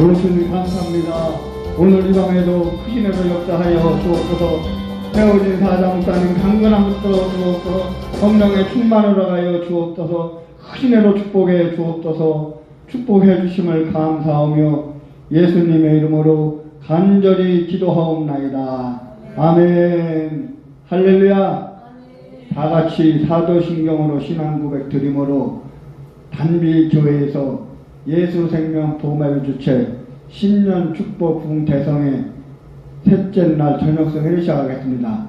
예수님 감사합니다. 오늘 이 밤에도 크신 은혜로 역사하여 주옵소서. 헤어진 사자 목사님 강건함을 끌어 주옵소서. 성령의 충만으로 가여 주옵소서. 크신 은혜로 축복해 주옵소서. 축복해 주심을 감사하며 예수님의 이름으로 간절히 기도하옵나이다. 아멘. 할렐루야. 다같이 사도신경으로 신앙고백 드림으로 단비교회에서 예수생명 도마의 주체 신년 축복 부흥대성의 셋째 날 저녁성회를 시작하겠습니다.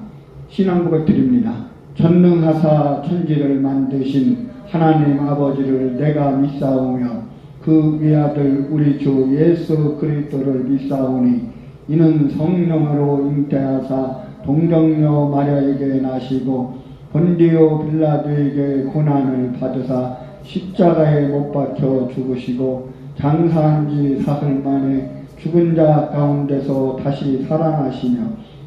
신앙고백 드립니다. 전능하사 천지를 만드신 하나님 아버지를 내가 믿사오며 그 위아들 우리 주 예수 그리스도를 믿사오니 이는 성령으로 잉태하사 동정녀 마리아에게 나시고 본디오 빌라도에게 고난을 받으사 십자가에 못 박혀 죽으시고 장사한 지 사흘 만에 죽은 자 가운데서 다시 살아나시며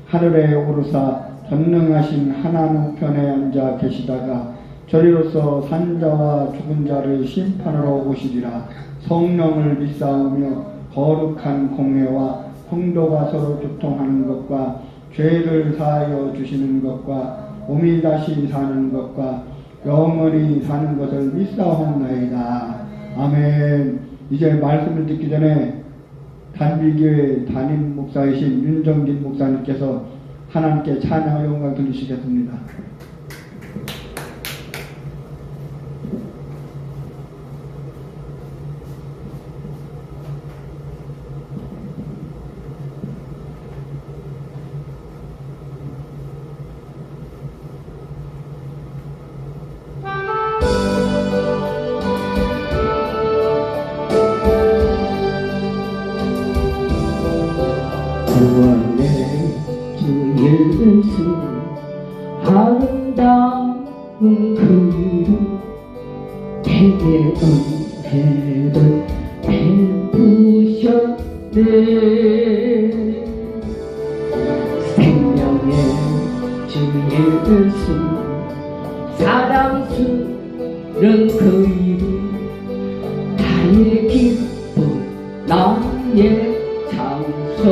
하늘에 오르사 전능하신 하나님 우편에 앉아 계시다가 저리로서 산자와 죽은 자를 심판하러 오시리라. 성령을 믿사오며 거룩한 공회와 성도가 서로 교통하는 것과 죄를 사하여 주시는 것과 몸이 다시 사는 것과 영원히 사는 것을 믿사옵나이다. 아멘. 이제 말씀을 듣기 전에 단비교회 담임 목사이신 윤정진 목사님께서 하나님께 찬양과 영광 돌리시겠습니다. 구원의 주 예수 아름다운 그 이름 대개 은혜를 베푸셨네. 생명의 주 예수 사랑스런 그 이름 나의 기쁨 나의 장소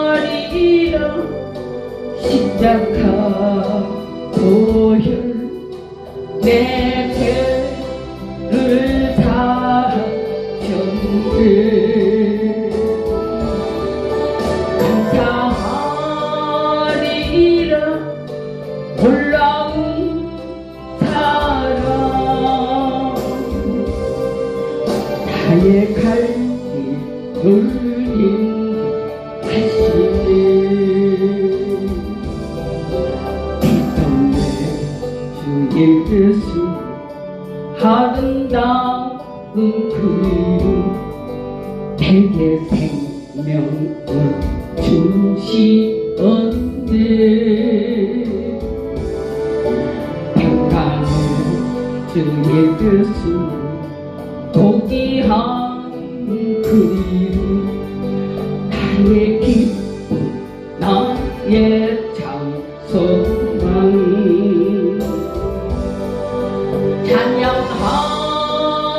찬양하리라 십자가 보혈 내 죄를 다 졌네. 감사하리라 놀라운 사랑 나의 갈 길을 인도하시네. 빛없네 주 예수 아름다운 그 이름 내게 생명을 주시었네. 평강의 주 예수 고귀한 그 이름 나의 기쁨 나의 장소망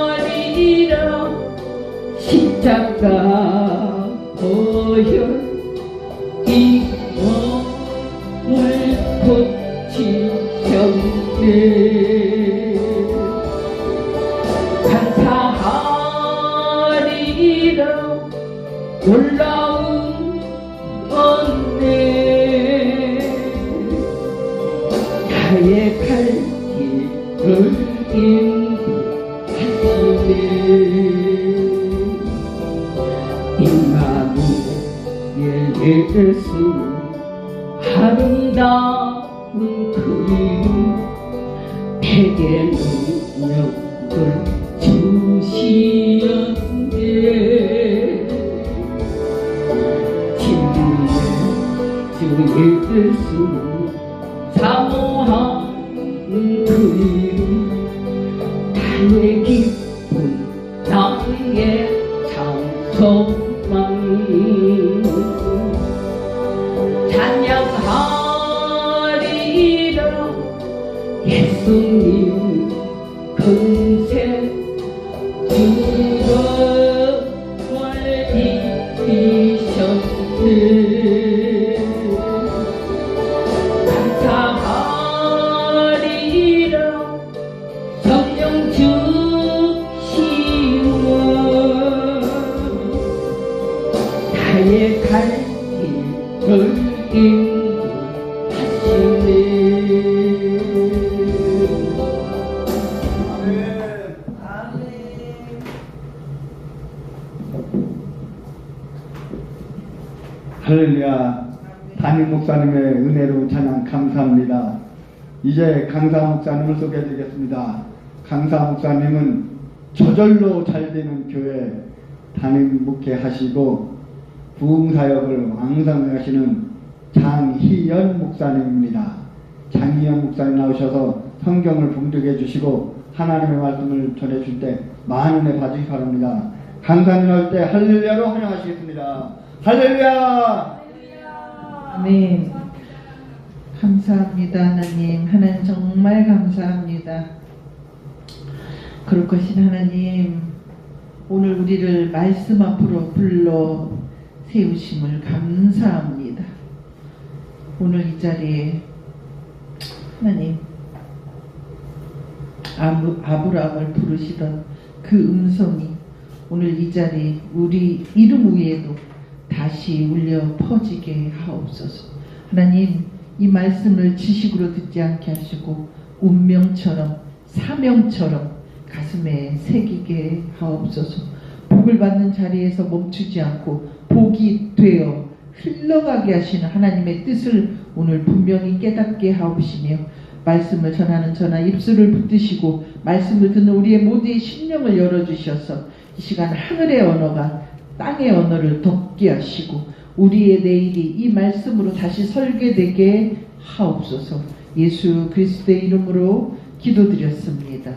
찬양하리라 십자가 보혈 이 몸을 고치셨네. 감사하리라 놀라운 은혜 나의 갈 길을 인도하시네. 임마누엘 예수 아름다운 그 이름 내게 능력을 주시었네. 진리의 주 예수 사모한 그 이름 나의 기쁨 나의 장소망 찬양하리라 예수님 주셨네. 감사하리라 성령 주시오. 나의 갈길을 인도하시네. 할렐루야. 담임 목사님의 은혜로 찬양 감사합니다. 이제 강사 목사님을 소개해드리겠습니다. 강사 목사님은 저절로 잘 되는 교회 담임 목회하시고 부흥사역을 왕성히 하시는 장희연 목사님입니다. 장희연 목사님 나오셔서 성경을 봉독해 주시고 하나님의 말씀을 전해줄 때 많은 은혜 받으시기 바랍니다. 강사님 나올 때 할렐루야로 환영하시겠습니다. 할렐루야! 아멘. 감사합니다. 하나님 정말 감사합니다. 거룩하신 하나님, 오늘 우리를 말씀 앞으로 불러 세우심을 감사합니다. 오늘 이 자리에 하나님 아브라함을 부르시던 그 음성이 오늘 이 자리 우리 이름 위에도 다시 울려 퍼지게 하옵소서. 하나님, 이 말씀을 지식으로 듣지 않게 하시고 운명처럼 사명처럼 가슴에 새기게 하옵소서. 복을 받는 자리에서 멈추지 않고 복이 되어 흘러가게 하시는 하나님의 뜻을 오늘 분명히 깨닫게 하옵시며, 말씀을 전하는 저나 입술을 붙드시고 말씀을 듣는 우리의 모두의 심령을 열어주셔서 이 시간 하늘의 언어가 땅의 언어를 덮게 하시고 우리의 내일이 이 말씀으로 다시 설계되게 하옵소서. 예수 그리스도의 이름으로 기도드렸습니다.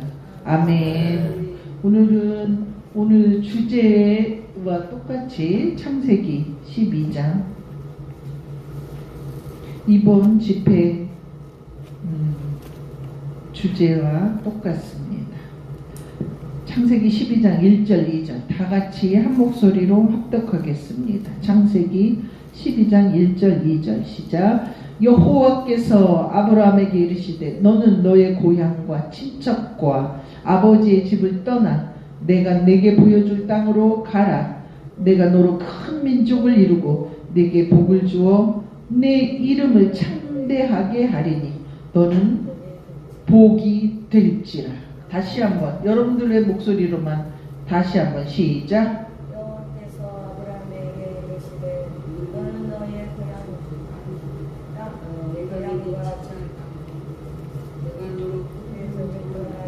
아멘. 오늘 주제와 똑같이 창세기 12장 이번 집회 주제와 똑같습니다. 창세기 12장 1절 2절 다 같이 한 목소리로 합독하겠습니다. 창세기 12장 1절 2절 시작. 여호와께서 아브라함에게 이르시되 너는 너의 고향과 친척과 아버지의 집을 떠나 내가 내게 보여줄 땅으로 가라. 내가 너로 큰 민족을 이루고 내게 복을 주어 내 이름을 창대하게 하리니 너는 복이 될지라. 다시 한번 여러분들의 목소리로만 다시 한번 시작. 여호와께서 아브라함에게 이르시되 너는 너의 고향과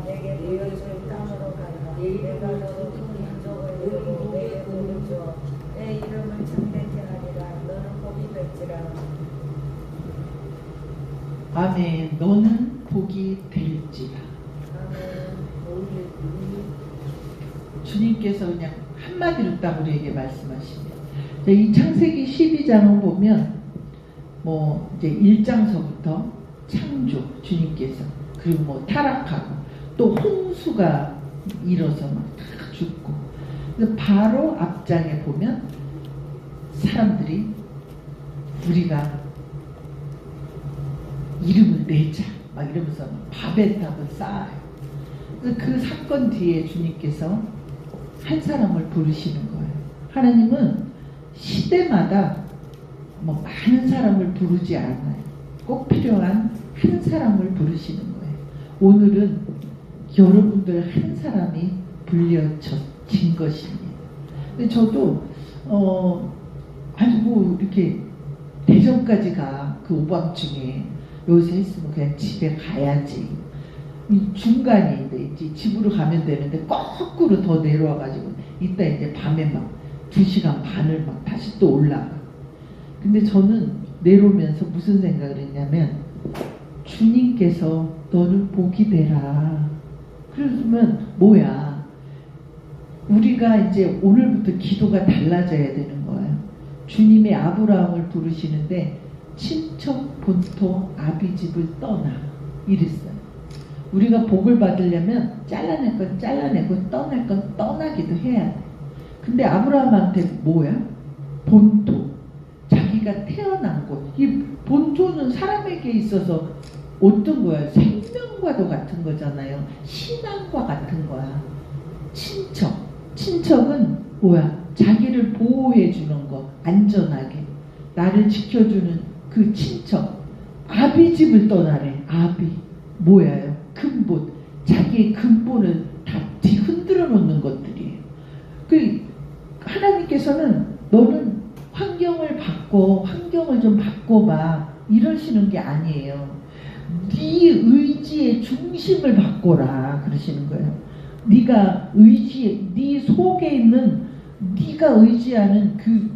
내게 보여줄 땅으로 가라. 내가 너로 큰 민족을 이루고 내게 복을 주어 내 이름을 창대케 하리라. 너는 복이 될지라. 아멘. 너는 복이 될지라. 주님께서 그냥 한마디로 딱 우리에게 말씀하시네요. 이 창세기 12장을 보면 이제 1장서부터 창조 주님께서 그리고 타락하고 또 홍수가 일어서 막 다 죽고, 그래서 바로 앞장에 보면 사람들이 우리가 이름을 내자 막 이러면서 바벨탑을 쌓아요. 그래서 그 사건 뒤에 주님께서 한 사람을 부르시는 거예요. 하나님은 시대마다 많은 사람을 부르지 않아요. 꼭 필요한 한 사람을 부르시는 거예요. 오늘은 여러분들 한 사람이 불려진 것입니다. 근데 저도 아이고 이렇게 대전까지 가. 그 오밤중에 여기서 했으면 그냥 집에 가야지. 이 중간인데 이제 집으로 가면 되는데 거꾸로 더 내려와가지고 이따 이제 밤에 막 2시간 반을 막 다시 또 올라가. 근데 저는 내려오면서 무슨 생각을 했냐면 주님께서 너는 복이 되라. 그러면 뭐야? 우리가 이제 오늘부터 기도가 달라져야 되는 거예요. 주님의 아브라함을 부르시는데 친척 본토 아비집을 떠나 이랬어요. 우리가 복을 받으려면 잘라낼 건 잘라내고 떠날 건 떠나기도 해야 돼. 근데 아브라함한테 뭐야? 본토, 자기가 태어난 곳. 이 본토는 사람에게 있어서 어떤 거야? 생명과도 같은 거잖아요. 신앙과 같은 거야. 친척. 친척은 뭐야? 자기를 보호해 주는 거. 안전하게. 나를 지켜주는 그 친척. 아비 집을 떠나래. 아비. 뭐야요? 근본. 자기의 근본을 다 뒤흔들어 놓는 것들이에요. 그 하나님께서는 너는 환경을 바꿔, 환경을 좀 바꿔봐, 이러시는 게 아니에요. 네 의지의 중심을 바꿔라 그러시는 거예요. 네가 네 속에 있는 네가 의지하는 그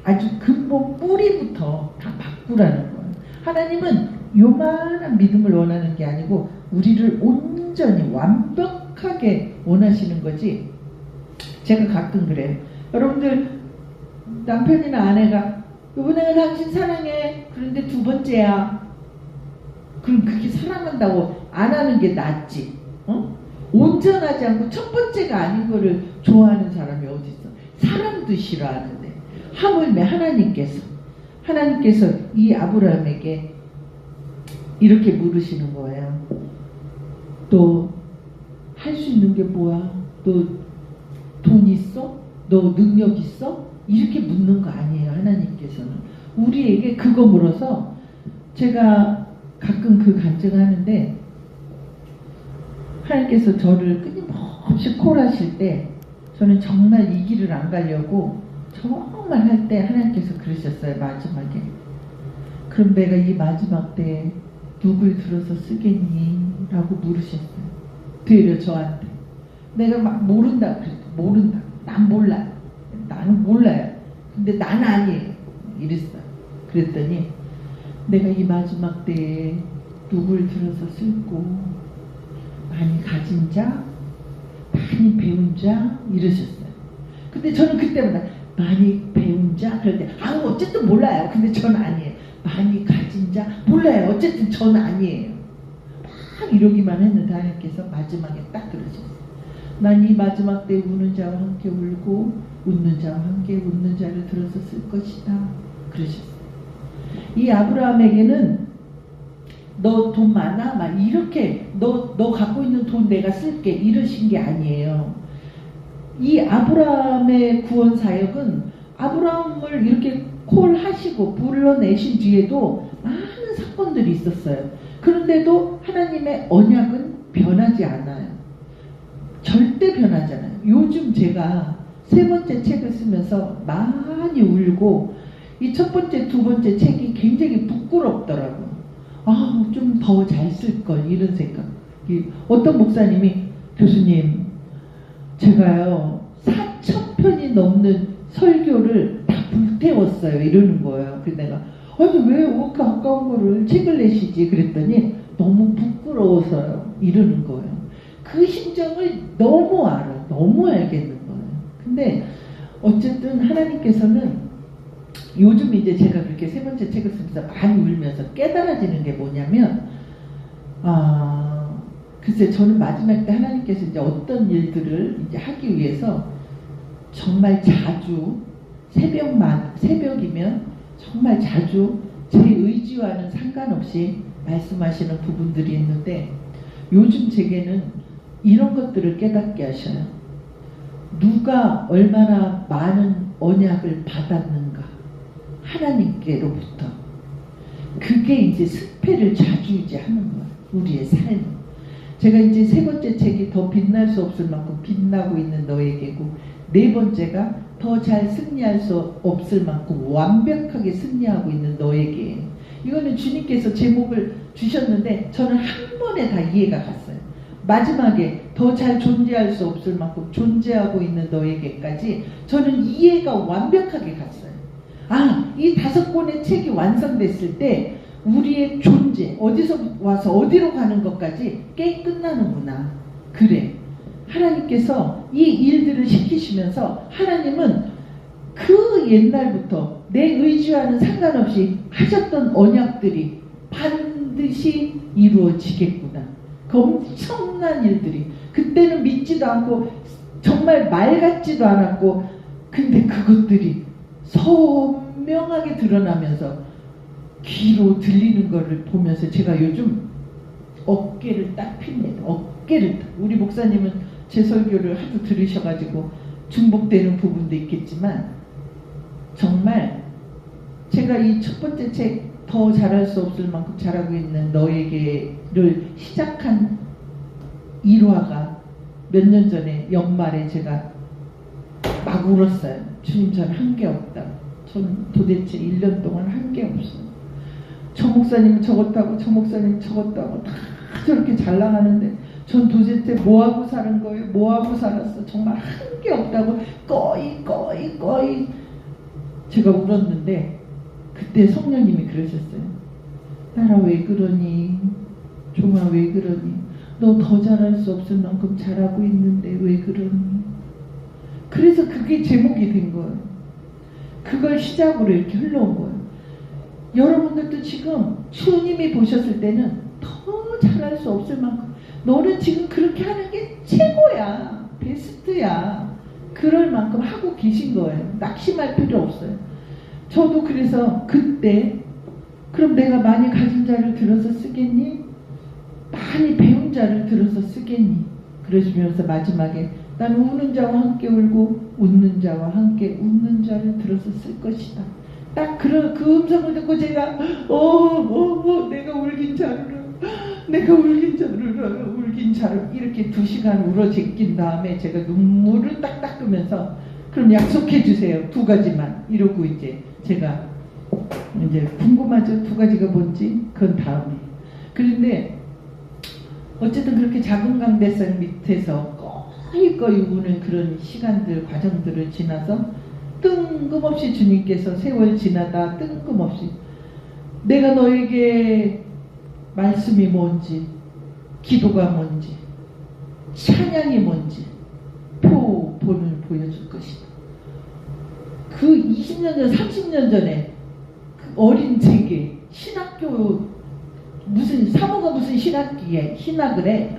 아주 근본 뿌리부터 다 바꾸라는 거예요. 하나님은 요만한 믿음을 원하는 게 아니고 우리를 온전히 완벽하게 원하시는 거지. 제가 가끔 그래요. 여러분들 남편이나 아내가 여보 내가 당신 사랑해. 그런데 두 번째야. 그럼 그렇게 사랑한다고 안 하는 게 낫지. 온전하지 않고 첫 번째가 아닌 거를 좋아하는 사람이 어디 있어. 사람도 싫어하는데 하물며 하나님께서 이 아브라함에게 이렇게 물으시는 거예요. 너 할 수 있는 게 뭐야? 너 돈 있어? 너 능력 있어? 이렇게 묻는 거 아니에요. 하나님께서는 우리에게 그거 물어서 제가 가끔 그 간증하는데 하나님께서 저를 끊임없이 콜하실 때 저는 정말 이 길을 안 가려고 정말 할 때 하나님께서 그러셨어요. 마지막에 그럼 내가 이 마지막 때 누굴 들어서 쓰겠니? 라고 물으셨어요. 되려 저한테. 내가 막 모른다 그랬더니 모른다. 난 몰라. 나는 몰라요. 근데 난 아니에요. 이랬어요. 그랬더니 내가 이 마지막 때에 누굴 들어서 쓸고 많이 가진 자, 많이 배운 자 이러셨어요. 근데 저는 그때마다 많이 배운 자 그럴 때 어쨌든 몰라요. 근데 전 아니에요. 많이 가진 자 몰라요. 어쨌든 전 아니에요. 막 이러기만 했는데 하나님께서 마지막에 딱 그러셨어요. 난 이 마지막 때 우는 자와 함께 울고 웃는 자와 함께 웃는 자를 들어서 쓸 것이다. 그러셨어요. 이 아브라함에게는 너 돈 많아? 막 이렇게 너 갖고 있는 돈 내가 쓸게 이러신 게 아니에요. 이 아브라함의 구원 사역은 아브라함을 이렇게 콜하시고 불러내신 뒤에도 많은 사건들이 있었어요. 그런데도 하나님의 언약은 변하지 않아요. 절대 변하지 않아요. 요즘 제가 세 번째 책을 쓰면서 많이 울고 이 첫 번째, 두 번째 책이 굉장히 부끄럽더라고요. 좀 더 잘 쓸걸 이런 생각. 어떤 목사님이 교수님 제가요 4,000편이 넘는 설교를 다 불태웠어요 이러는 거예요. 그래서 내가 아니 왜 그렇게 아까운 거를 책을 내시지 그랬더니 너무 부끄러워서요 이러는 거예요. 그 심정을 너무 알아. 너무 알겠는 거예요. 근데 어쨌든 하나님께서는 요즘 이제 제가 그렇게 세 번째 책을 쓰면서 많이 울면서 깨달아지는 게 뭐냐면 글쎄 저는 마지막 때 하나님께서 이제 어떤 일들을 이제 하기 위해서 정말 자주 새벽이면 정말 자주 제 의지와는 상관없이 말씀하시는 부분들이 있는데 요즘 제게는 이런 것들을 깨닫게 하셔요. 누가 얼마나 많은 언약을 받았는가 하나님께로부터 그게 이제 승패를 좌지우지하는 거예요. 우리의 삶은. 제가 이제 세 번째 책이 더 빛날 수 없을 만큼 빛나고 있는 너에게고 네 번째가 더 잘 승리할 수 없을 만큼 완벽하게 승리하고 있는 너에게. 이거는 주님께서 제목을 주셨는데 저는 한 번에 다 이해가 갔어요. 마지막에 더 잘 존재할 수 없을 만큼 존재하고 있는 너에게까지 저는 이해가 완벽하게 갔어요. 이 5권의 책이 완성됐을 때 우리의 존재, 어디서 와서 어디로 가는 것까지 게임 끝나는구나. 그래. 하나님께서 이 일들을 시키시면서 하나님은 그 옛날부터 내 의지와는 상관없이 하셨던 언약들이 반드시 이루어지겠구나. 그 엄청난 일들이 그때는 믿지도 않고 정말 말 같지도 않았고 근데 그것들이 선명하게 드러나면서 귀로 들리는 거를 보면서 제가 요즘 어깨를 딱 핍니다. 어깨를 딱. 우리 목사님은 제 설교를 하도 들으셔가지고 중복되는 부분도 있겠지만 정말 제가 이 첫 번째 책 더 잘할 수 없을 만큼 잘하고 있는 너에게를 시작한 1화가 몇 년 전에 연말에 제가 막 울었어요. 주님, 전 한 게 없다. 전 도대체 1년 동안 한 게 없어요. 저 목사님은 저것도 하고 저 목사님은 저것도 하고 다 저렇게 잘 나가는데 전 도대체 뭐하고 사는 거예요? 뭐하고 살았어? 정말 한 게 없다고 꺼이 제가 울었는데 그때 성령님이 그러셨어요. 딸아, 왜 그러니? 종아, 왜 그러니? 너 더 잘할 수 없을 만큼 잘하고 있는데 왜 그러니? 그래서 그게 제목이 된 거예요. 그걸 시작으로 이렇게 흘러온 거예요. 여러분들도 지금 주님이 보셨을 때는 더 잘할 수 없을 만큼 너는 지금 그렇게 하는 게 최고야, 베스트야. 그럴 만큼 하고 계신 거예요. 낙심할 필요 없어요. 저도 그래서 그때 그럼 내가 많이 가진 자를 들어서 쓰겠니? 많이 배운 자를 들어서 쓰겠니? 그러시면서 마지막에 난 우는 자와 함께 울고 웃는 자와 함께 웃는 자를 들어서 쓸 것이다. 딱 그 음성을 듣고 제가 내가 울긴 자를 이렇게 2시간 울어 제낀 다음에 제가 눈물을 딱 닦으면서 그럼 약속해 주세요. 2가지만 이러고 이제 제가 이제 궁금하죠. 2가지가 뭔지 그건 다음에. 그런데 어쨌든 그렇게 작은 강대상 밑에서 꺼이 우는 그런 시간들 과정들을 지나서 뜬금없이 주님께서 세월 지나다 뜬금없이 내가 너에게 말씀이 뭔지 기도가 뭔지 찬양이 뭔지 표본을 보여줄 것이다. 그 20년 전 30년 전에 그 어린 제게 신학교 무슨 사모가 무슨 신학을 해.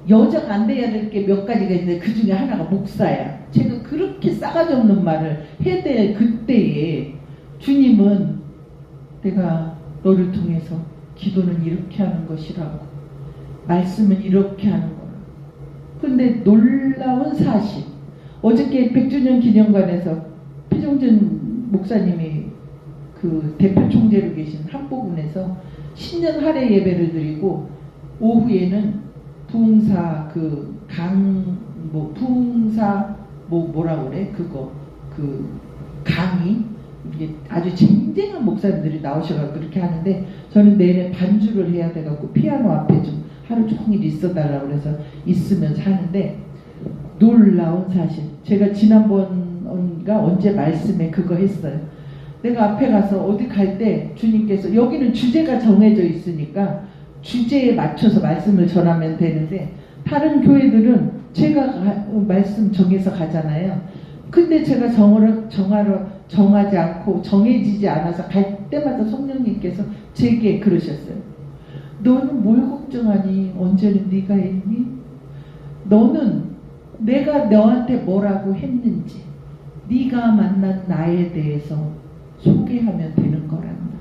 여자가 안 돼야 될 게 몇 가지가 있는데 그 중에 하나가 목사야. 제가 그렇게 싸가지 없는 말을 해야 될 그때에 주님은 내가 너를 통해서 기도는 이렇게 하는 것이라고 말씀은 이렇게 하는 거라. 근데 놀라운 사실 어저께 100주년 기념관에서 피종준 목사님이 그 대표 총재로 계신 한복원에서 신년 할애 예배를 드리고 오후에는 부흥사 부흥사 뭐라 그래 그거 강의 이게 아주 쟁쟁한 목사님들이 나오셔가지고 그렇게 하는데 저는 내내 반주를 해야 돼갖고 피아노 앞에 좀 하루 종일 있어달라고 그래서 있으면서 하는데 놀라운 사실 제가 지난번인가 언제 말씀에 그거 했어요. 내가 앞에 가서 어디 갈 때 주님께서 여기는 주제가 정해져 있으니까 주제에 맞춰서 말씀을 전하면 되는데 다른 교회들은 제가 말씀 정해서 가잖아요. 근데 제가 정하지 않고 정해지지 않아서 갈 때마다 성령님께서 제게 그러셨어요. 너는 뭘 걱정하니? 언제는 네가 했니? 너는 내가 너한테 뭐라고 했는지 네가 만난 나에 대해서 소개하면 되는 거란다.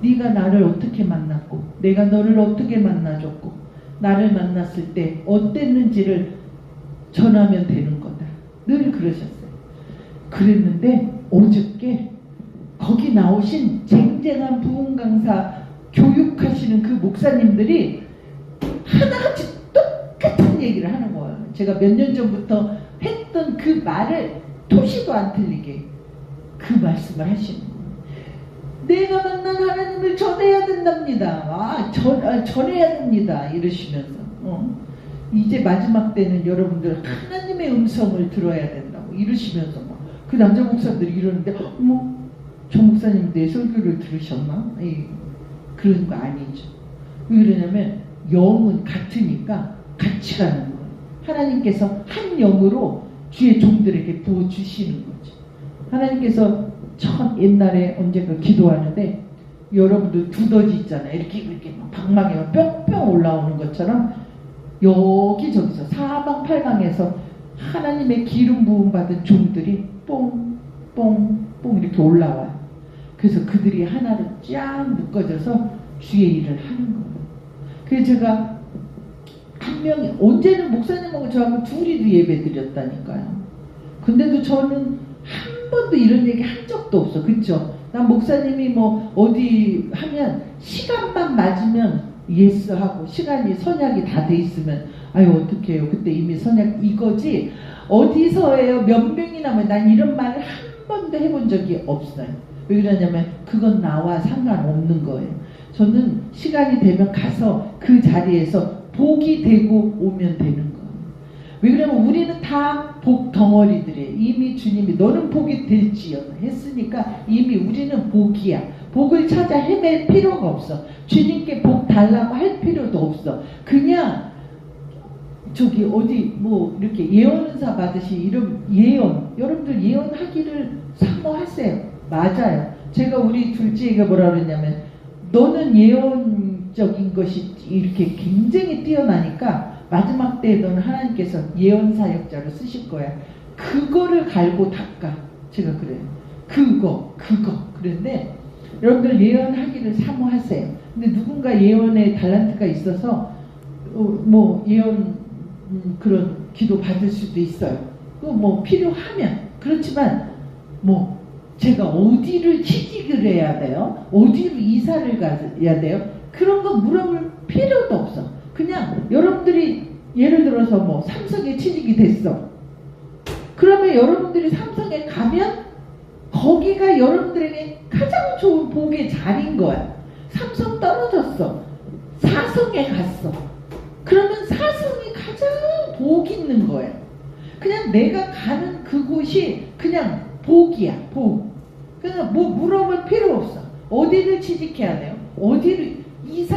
네가 나를 어떻게 만났고 내가 너를 어떻게 만나줬고 나를 만났을 때 어땠는지를 전하면 되는 거다. 늘 그러셨어요. 그랬는데 어저께 거기 나오신 쟁쟁한 부흥 강사 교육하시는 그 목사님들이 하나같이 똑같은 얘기를 하는 거예요. 제가 몇 년 전부터 했던 그 말을 토시도 안 틀리게 그 말씀을 하시는 거예요. 내가 만난 하나님을 전해야 된답니다. 전해야 됩니다. 이러시면서 이제 마지막 때는 여러분들 하나님의 음성을 들어야 된다고 이러시면서 그 남자 목사들이 이러는데 저 목사님 내 설교를 들으셨나? 그런 거 아니죠. 왜 그러냐면 영은 같으니까 같이 가는 거예요. 하나님께서 한 영으로 주의 종들에게 부어주시는 거죠. 하나님께서 참 옛날에 언젠가 기도하는데 여러분들 두더지 있잖아요. 이렇게 막 방망이가 뿅뿅 올라오는 것처럼 여기저기서 사방팔방에서 하나님의 기름 부음 받은 종들이 뽕뽕뽕 이렇게 올라와요. 그래서 그들이 하나로 쫙 묶어져서 주의 일을 하는 거예요. 그래서 제가 한 명이 언제는 목사님하고 저하고 둘이도 예배 드렸다니까요. 근데도 저는 한 번도 이런 얘기 한 적도 없어. 그쵸? 난 목사님이 뭐 어디 하면 시간만 맞으면 예스 하고 시간이 선약이 다 돼 있으면 아유 어떡해요. 그때 이미 선약 이거지. 어디서예요? 몇 명이나 난 이런 말을 한 번도 해본 적이 없어요. 왜 그러냐면 그건 나와 상관없는 거예요. 저는 시간이 되면 가서 그 자리에서 복이 되고 오면 되는 거예요. 왜 그러냐면 우리는 다 복 덩어리들이에요. 이미 주님이 너는 복이 될지어 했으니까 이미 우리는 복이야. 복을 찾아 헤맬 필요가 없어. 주님께 복 달라고 할 필요도 없어. 그냥 저기 어디 뭐 이렇게 예언은사 받으시 이런 예언 여러분들 예언하기를 사모하세요. 맞아요. 제가 우리 둘째에게 뭐라 그랬냐면 너는 예언적인 것이 이렇게 굉장히 뛰어나니까 마지막 때에 너는 하나님께서 예언 사역자로 쓰실 거야. 그거를 갈고 닦아. 제가 그래요. 그거 그런데 여러분들 예언하기를 사모하세요. 근데 누군가 예언에 달란트가 있어서 뭐 예언 그런 기도 받을 수도 있어요. 뭐 필요하면. 그렇지만 뭐 제가 어디를 취직을 해야 돼요? 어디로 이사를 가야 돼요? 그런 거 물어볼 필요도 없어. 그냥 여러분들이 예를 들어서 뭐 삼성에 취직이 됐어. 그러면 여러분들이 삼성에 가면 거기가 여러분들에게 가장 좋은 복의 자리인 거야. 삼성 떨어졌어. 사성에 갔어. 그러면 사성이 가장 복 있는 거예요. 그냥 내가 가는 그곳이 그냥 복이야. 복. 그냥 뭐 물어볼 필요 없어. 어디를 취직해야 돼요? 어디를 이사?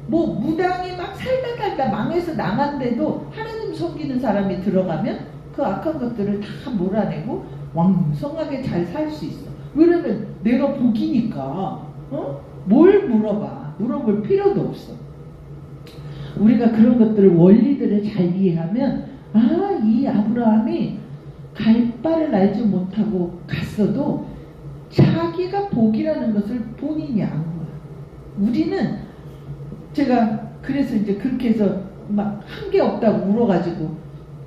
뭐 무당이 막 살다 망해서 나간데도 하나님 섬기는 사람이 들어가면 그 악한 것들을 다 몰아내고 왕성하게 잘 살 수 있어. 왜냐면 내가 복이니까. 뭘 물어봐. 물어볼 필요도 없어. 우리가 그런 것들을 원리들을 잘 이해하면 이 아브라함이 갈 바를 알지 못하고 갔어도 자기가 복이라는 것을 본인이 안 거야. 우리는 제가 그래서 이제 그렇게 해서 막 한 게 없다고 울어가지고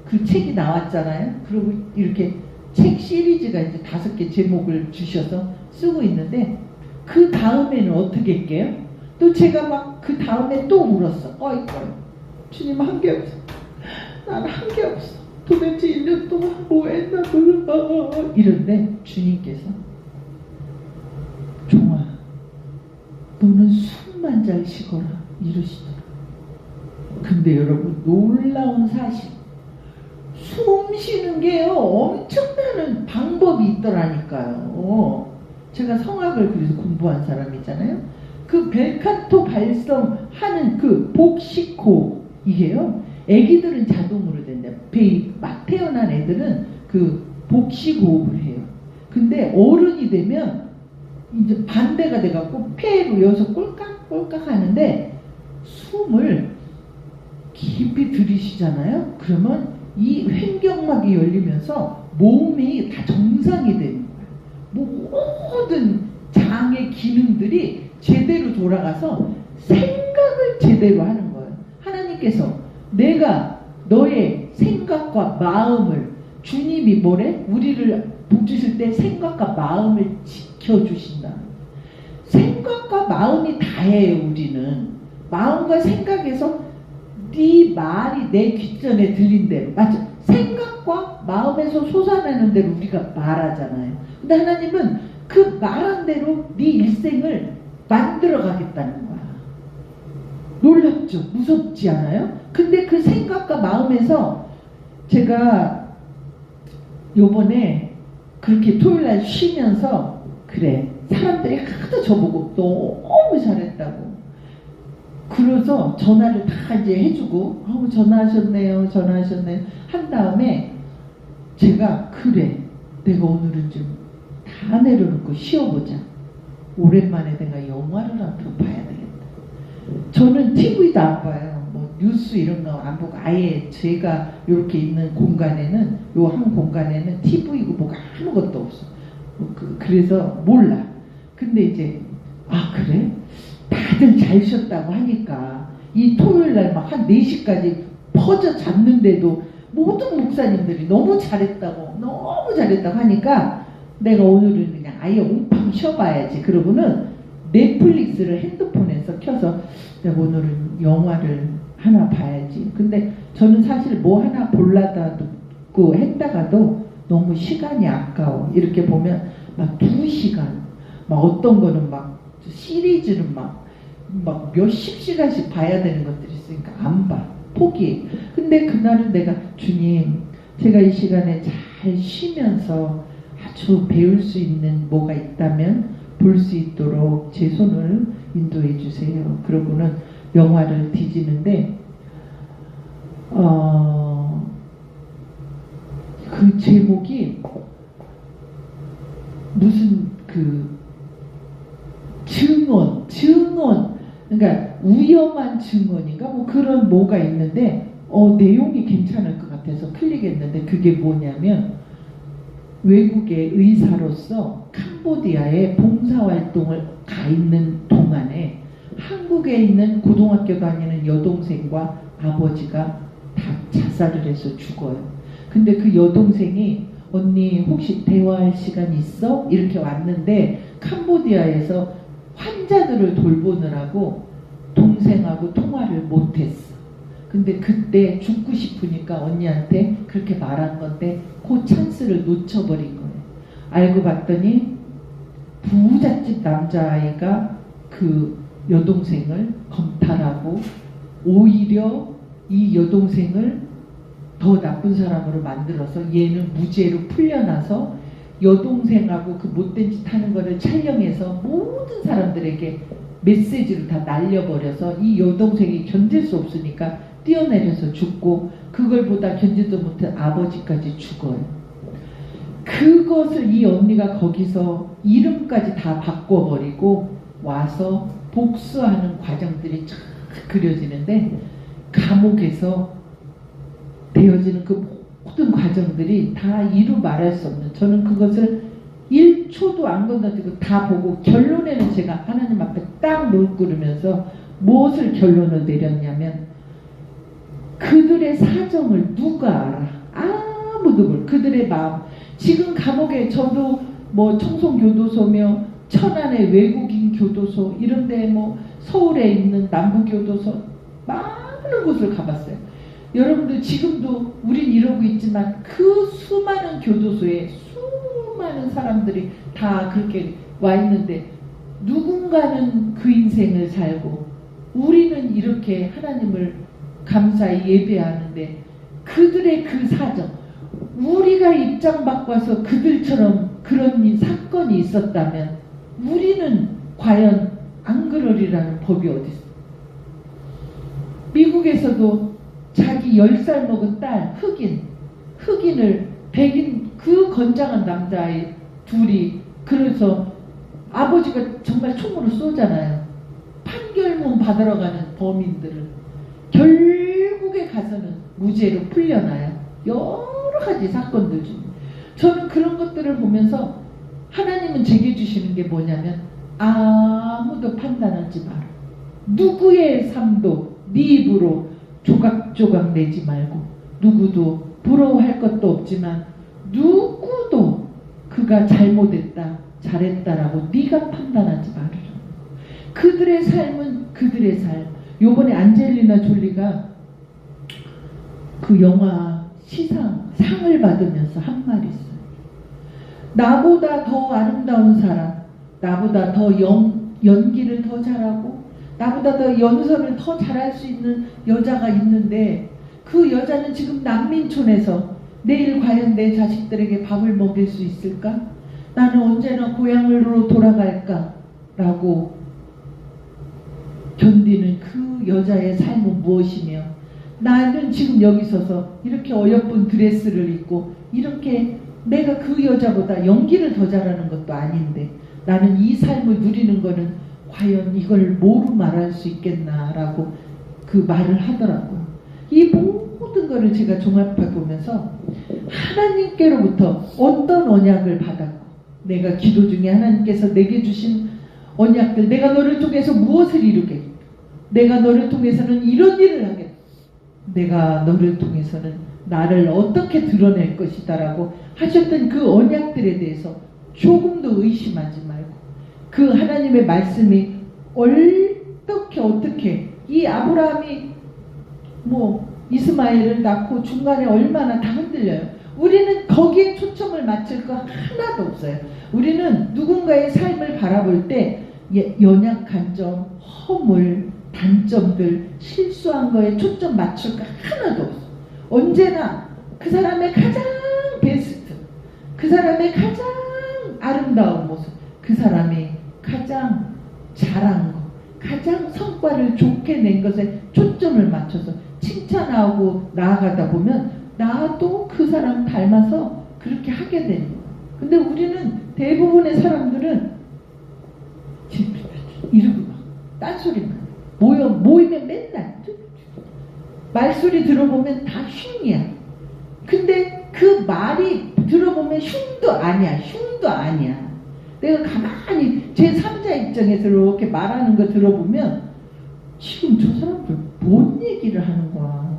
그 책이 나왔잖아요. 그리고 이렇게 책 시리즈가 이제 5개 제목을 주셔서 쓰고 있는데 그 다음에는 어떻게 할게요? 또 제가 막 그 다음에 또 울었어. 주님 한 게 없어. 난 한 게 없어. 도대체 1년 동안 뭐 했나 몰라. 이런데 주님께서 종아 너는 숨만 잘 쉬거라 이러시더라. 근데 여러분 놀라운 사실 숨 쉬는 게요 엄청나는 방법이 있더라니까요. 제가 성악을 그래서 공부한 사람이잖아요. 그 벨칸토 발성하는 그 복식호 이게요. 애기들은 자동으로 된대요. 막 태어난 애들은 그 복식호흡을 해요. 근데 어른이 되면 이제 반대가 돼갖고 폐로 여기서 꼴깍꼴깍 하는데 숨을 깊이 들이쉬잖아요. 그러면 이 횡격막이 열리면서 몸이 다 정상이 되는 거예요. 모든 장의 기능들이 제대로 돌아가서 생각을 제대로 하는 거예요. 하나님께서 내가 너의 생각과 마음을 주님이 뭐래? 우리를 복 주실 때 생각과 마음을 지켜주신다. 생각과 마음이 다예요. 우리는 마음과 생각에서 네 말이 내 귓전에 들린 대로 맞죠? 생각과 마음에서 솟아나는 대로 우리가 말하잖아요. 근데 하나님은 그 말한 대로 네 일생을 만들어 가겠다는 거야. 놀랍죠? 무섭지 않아요? 근데 그 생각과 마음에서 제가 요번에 그렇게 토요일날 쉬면서 그래 사람들이 하도 저보고 너무 잘했다고 그래서 전화를 다 이제 해주고 전화하셨네요 한 다음에 제가 그래 내가 오늘은 좀 다 내려놓고 쉬어보자. 오랜만에 내가 영화를 한 편 봐야 되겠다. 저는 TV도 안 봐요. 뭐 뉴스 이런 거 안 보고 아예 제가 이렇게 있는 공간에는 요 한 공간에는 TV고 뭐가 아무것도 없어. 그래서 몰라. 근데 이제 그래? 다들 잘 쉬었다고 하니까 이 토요일날 막 한 4시까지 퍼져 잤는데도 모든 목사님들이 너무 잘했다고 하니까 내가 오늘은 그냥 아예 옹팡 쉬어봐야지. 그러고는 넷플릭스를 핸드폰에서 켜서 내가 오늘은 영화를 하나 봐야지. 근데 저는 사실 뭐 하나 볼라다고 했다가도 너무 시간이 아까워. 이렇게 보면 막 2시간, 막 어떤 거는 막 시리즈는 막 몇십 시간씩 봐야 되는 것들이 있으니까 안 봐. 포기해. 근데 그날은 내가 주님, 제가 이 시간에 잘 쉬면서 아주 배울 수 있는 뭐가 있다면 볼 수 있도록 제 손을 인도해 주세요. 그러고는 영화를 뒤지는데 그 제목이 무슨 증언 그러니까 위험한 증언인가 뭐 그런 뭐가 있는데 내용이 괜찮을 것 같아서 클릭했는데 그게 뭐냐면 외국의 의사로서 캄보디아에 봉사활동을 가 있는 동안에 한국에 있는 고등학교 다니는 여동생과 아버지가 다 자살을 해서 죽어요. 근데 그 여동생이 언니 혹시 대화할 시간 있어? 이렇게 왔는데 캄보디아에서 환자들을 돌보느라고 동생하고 통화를 못했어. 근데 그때 죽고 싶으니까 언니한테 그렇게 말한 건데 그 찬스를 놓쳐버린 거예요. 알고 봤더니 부잣집 남자아이가 그 여동생을 검탈하고 오히려 이 여동생을 더 나쁜 사람으로 만들어서 얘는 무죄로 풀려나서 여동생하고 그 못된 짓 하는 거를 촬영해서 모든 사람들에게 메시지를 다 날려버려서 이 여동생이 견딜 수 없으니까 뛰어내려서 죽고 그걸 보다 견디도 못한 아버지까지 죽어요. 그것을 이 언니가 거기서 이름까지 다 바꿔버리고 와서 복수하는 과정들이 쫙 그려지는데 감옥에서 되어지는 그 모든 과정들이 다 이루 말할 수 없는, 저는 그것을 1초도 안 건너뛰고 다 보고 결론에는 제가 하나님 앞에 딱 물끄러면서 무엇을 결론을 내렸냐면 그들의 사정을 누가 알아? 아무도 몰라. 그들의 마음. 지금 감옥에 저도 뭐 청송교도소며 천안의 외국인 교도소 이런데 뭐 서울에 있는 남부교도소 많은 곳을 가봤어요. 여러분들 지금도 우린 이러고 있지만 그 수많은 교도소에 수많은 사람들이 다 그렇게 와 있는데 누군가는 그 인생을 살고 우리는 이렇게 하나님을 감사히 예배하는데 그들의 그 사정, 우리가 입장 바꿔서 그들처럼 그런 사건이 있었다면 우리는 과연 안 그러리라는 법이 어디 있어? 미국에서도 자기 10살 먹은 딸 흑인을 백인 그 건장한 남자아이 둘이, 그래서 아버지가 정말 총으로 쏘잖아요. 판결문 받으러 가는 범인들을 결국에 가서는 무죄로 풀려나요. 여러 가지 사건들 중에 저는 그런 것들을 보면서 하나님은 제게 주시는 게 뭐냐면 아무도 판단하지 마라. 누구의 삶도 네 입으로 조각조각 내지 말고, 누구도 부러워할 것도 없지만 누구도 그가 잘못했다 잘했다라고 네가 판단하지 말아라. 그들의 삶은 그들의 삶. 요번에 안젤리나 졸리가 그 영화 상을 받으면서 한 말이 있어요. 나보다 더 아름다운 사람, 나보다 더 연기를 더 잘하고 나보다 더 연설을 더 잘할 수 있는 여자가 있는데 그 여자는 지금 난민촌에서 내일 과연 내 자식들에게 밥을 먹일 수 있을까? 나는 언제나 고향으로 돌아갈까? 라고 견디는 그 여자의 삶은 무엇이며, 나는 지금 여기 서서 이렇게 어여쁜 드레스를 입고 이렇게 내가 그 여자보다 연기를 더 잘하는 것도 아닌데 나는 이 삶을 누리는 거는 과연 이걸 뭐로 말할 수 있겠나라고 그 말을 하더라고요. 이 모든 거를 제가 종합해 보면서 하나님께로부터 어떤 언약을 받았고 내가 기도 중에 하나님께서 내게 주신 언약들, 내가 너를 통해서 무엇을 이루게, 내가 너를 통해서는 이런 일을 하겠다, 내가 너를 통해서는 나를 어떻게 드러낼 것이다 라고 하셨던 그 언약들에 대해서 조금도 의심하지 말고, 그 하나님의 말씀이 어떻게 이 아브라함이 이스마엘을 낳고 중간에 얼마나 다 흔들려요. 우리는 거기에 초점을 맞출 거 하나도 없어요. 우리는 누군가의 삶을 바라볼 때 연약한 점, 허물, 단점들, 실수한 거에 초점 맞출 거 하나도 없어. 언제나 그 사람의 가장 베스트, 그 사람의 가장 아름다운 모습, 그 사람이 가장 잘한 거, 가장 성과를 좋게 낸 것에 초점을 맞춰서 칭찬하고 나아가다 보면 나도 그 사람 닮아서 그렇게 하게 되는 거예요. 근데 우리는 대부분의 사람들은 이러고 막 딴소리만 모이면 맨날 말소리 들어보면 다 흉이야. 근데 그 말이 들어보면 흉도 아니야. 내가 가만히 제3자 입장에서 이렇게 말하는 거 들어보면 지금 저 사람들 뭔 얘기를 하는 거야.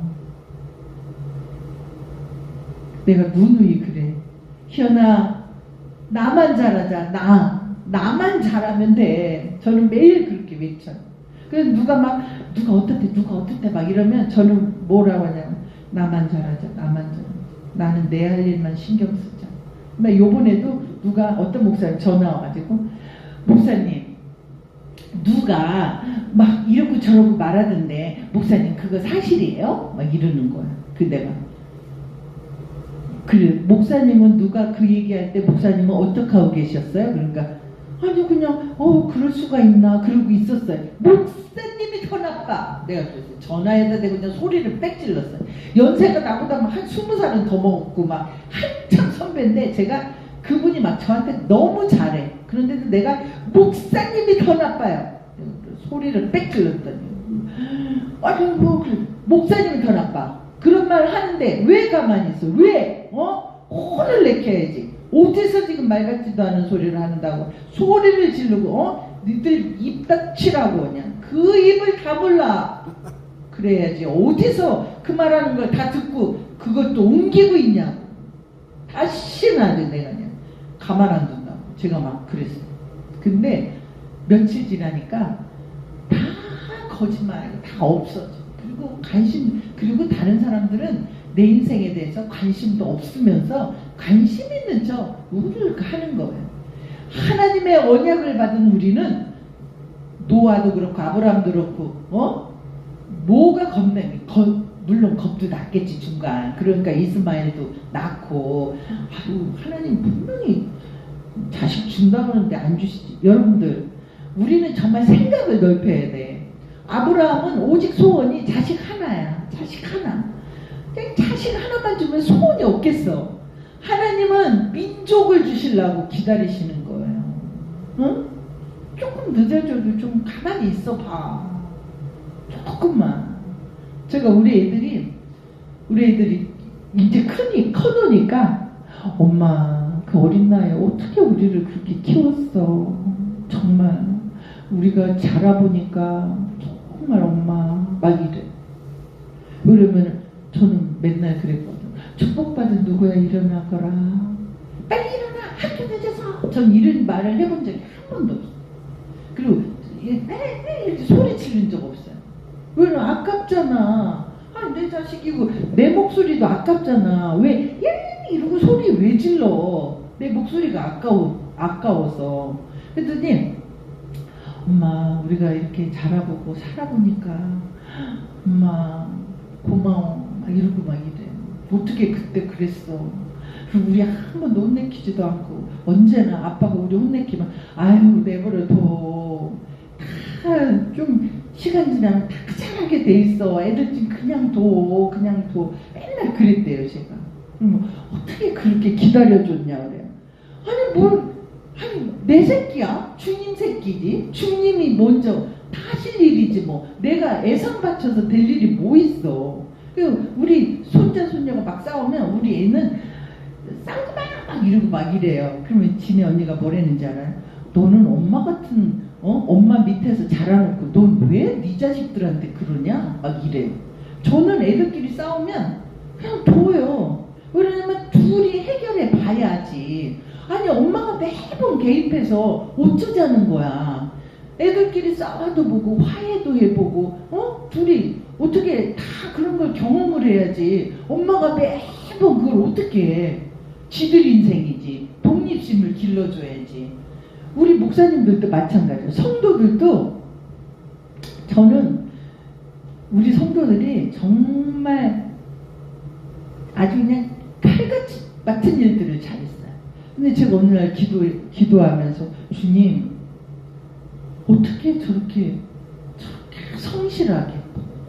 내가 누누이 그래. 희연아, 나만 잘하자. 나만 잘하면 돼. 저는 매일 그렇게 외쳐요. 그래서 누가 어떻대 막 이러면 저는 뭐라고 하냐면 나만 잘하자. 나는 내 할 일만 신경 쓰자. 막 요번에도 누가 어떤 목사님 전화 와가지고 목사님 누가 막 이러고 저러고 말하던데 목사님 그거 사실이에요? 막 이러는 거야. 그 내가 그래, 목사님은 누가 그 얘기할 때 목사님은 어떻게 하고 계셨어요? 그러니까 아니 그냥 그럴 수가 있나 그러고 있었어요. 목사님이 더 나빠. 내가 그랬어요. 전화에다 대고 그냥 소리를 빽 질렀어요. 연세가 나보다 막 한 20살은 더 먹었고 막 한참 선배인데 제가 그분이 막 저한테 너무 잘해. 그런데도 내가 목사님이 더 나빠요. 소리를 빽 질렀더니 아니 목사님이 더 나빠. 그런 말 하는데 왜 가만히 있어? 왜? 혼을 내켜야지. 어디서 지금 말 같지도 않은 소리를 한다고 소리를 지르고 니들 입 닥치라고 그냥 그 입을 다물라 그래야지. 어디서 그 말하는 걸 다 듣고 그것도 옮기고 있냐고. 다시는 안 돼. 내가 그냥 가만 안 둔다고 제가 막 그랬어요. 근데 며칠 지나니까 다 거짓말이고 다 없어져. 그리고 다른 사람들은 내 인생에 대해서 관심도 없으면서 관심 있는 척 우리를 하는 거예요. 하나님의 언약을 받은 우리는 노아도 그렇고 아브라함도 그렇고 뭐가 겁내? 물론 겁도 났겠지 중간. 그러니까 이스마엘도 낳고 하나님 분명히 자식 준다고 하는데 안 주시지. 여러분들 우리는 정말 생각을 넓혀야 돼. 아브라함은 오직 소원이 자식 하나야. 자식 하나. 그냥 자식 하나만 주면 소원이 없겠어. 하나님은 민족을 주시려고 기다리시는 거예요. 응? 조금 늦어져도 좀 가만히 있어 봐. 조금만. 제가 우리 애들이 이제 커놓으니까 엄마 그 어린 나이에 어떻게 우리를 그렇게 키웠어. 정말 우리가 자라보니까 정말 엄마 막 이래. 그러면 저는 맨날 그랬거든. 축복받은 누구야 일어나거라. 빨리 일어나. 학교 늦어서. 전 이런 말을 해본 적이 한 번도 없어. 그리고 이렇게 소리 지른 적 없어요. 왜냐면 아깝잖아. 내 자식이고 내 목소리도 아깝잖아. 왜 이러고 소리 왜 질러. 내 목소리가 아까워서. 그랬더니 엄마 우리가 이렇게 자라보고 살아보니까 엄마 고마워 막 이러고 막 이래. 어떻게 그때 그랬어. 그리고 우리 한 번도 혼내키지도 않고 언제나 아빠가 우리 혼내키면 아유 내버려둬. 다 좀 시간 지나면 다 귀찮게 돼 있어. 애들 좀 그냥 둬 맨날 그랬대요 제가. 그럼 어떻게 그렇게 기다려줬냐 그래요. 아니 내 새끼야? 주님 새끼지. 주님이 먼저 다 하실 일이지 뭐. 내가 애상 받쳐서 될 일이 뭐 있어. 우리 손자 손녀가 막 싸우면 우리 애는 싸우지 마! 막 이러고 막 이래요. 그러면 지네 언니가 뭐라는지 알아요? 너는 엄마 같은 엄마 밑에서 자라놓고 넌 왜 네 자식들한테 그러냐? 막 이래요. 저는 애들끼리 싸우면 그냥 둬요. 왜냐면 둘이 해결해 봐야지. 아니 엄마가 매번 개입해서 어쩌자는 거야. 애들끼리 싸워도 보고 화해도 해보고 둘이 어떻게 다 그런 걸 경험을 해야지. 엄마가 매번 그걸 어떻게 해. 지들 인생이지. 독립심을 길러줘야지. 우리 목사님들도 마찬가지예요. 성도들도 저는 우리 성도들이 정말 아주 그냥 칼같이 맡은 일들을 잘했어요. 근데 제가 어느 날 기도하면서 주님 어떻게 저렇게 성실하게